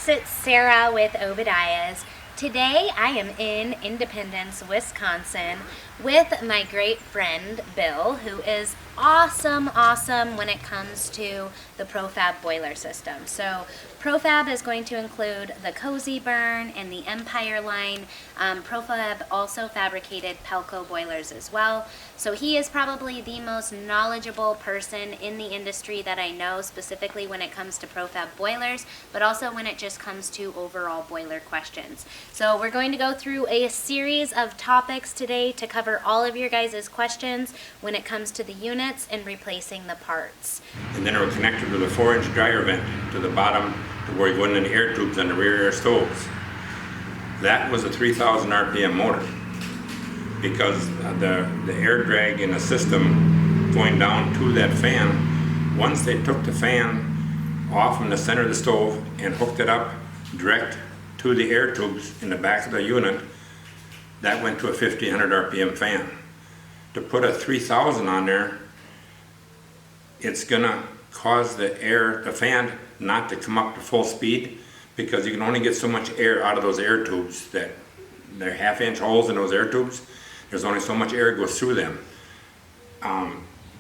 folks, it's Sarah with Obadiah's. Today I am in Independence, Wisconsin with my great friend Bill, who is awesome when it comes to the Profab boiler system. So Profab is going to include the Cozeburn and the Empyre line. Profab also fabricated Pelco boilers as well. So he is probably the most knowledgeable person in the industry that I know, specifically when it comes to Profab boilers, but also when it just comes to overall boiler questions. So we're going to go through a series of topics today to cover all of your guys' questions when it comes to the units and replacing the parts. And then it was connected with a 4-inch dryer vent to the bottom to where you go into the air tubes on the rear air stoves. That was a 3,000 RPM motor because the air drag in the system going down to that fan, once they took the fan off from the center of the stove and hooked it up direct to the air tubes in the back of the unit, that went to a 1,500 RPM fan. To put a 3,000 on there, it's gonna cause the fan not to come up to full speed because you can only get so much air out of those air tubes. That they're 1/2-inch holes in those air tubes. There's only so much air goes through them.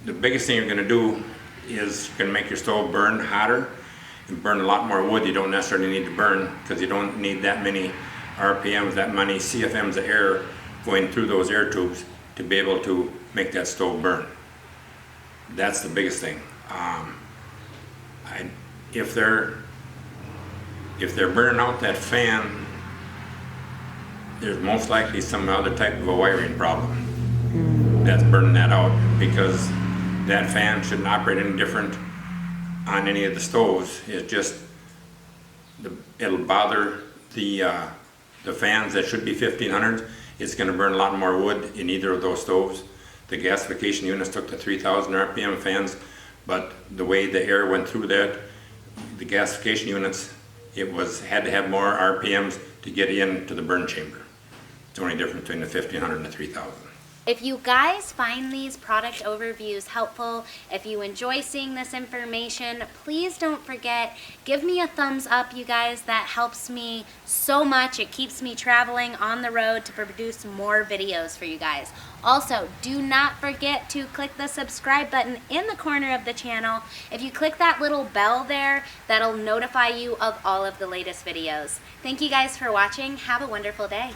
The biggest thing you're gonna do is you're gonna make your stove burn hotter and burn a lot more wood you don't necessarily need to burn because you don't need that many RPMs, that many CFMs of air going through those air tubes to be able to make that stove burn. That's the biggest thing. If they're burning out that fan, there's most likely some other type of a wiring problem that's burning that out, because that fan shouldn't operate any different on any of the stoves. It's just it'll bother the fans that should be 1,500s. It's going to burn a lot more wood in either of those stoves. The gasification units took the 3,000 RPM fans, but the way the air went through that, the gasification units, had to have more RPMs to get into the burn chamber. It's the only difference between the 1,500 and the 3,000. If you guys find these product overviews helpful, if you enjoy seeing this information, please don't forget, give me a thumbs up, you guys. That helps me so much. It keeps me traveling on the road to produce more videos for you guys. Also, do not forget to click the subscribe button in the corner of the channel. If you click that little bell there, that'll notify you of all of the latest videos. Thank you guys for watching. Have a wonderful day.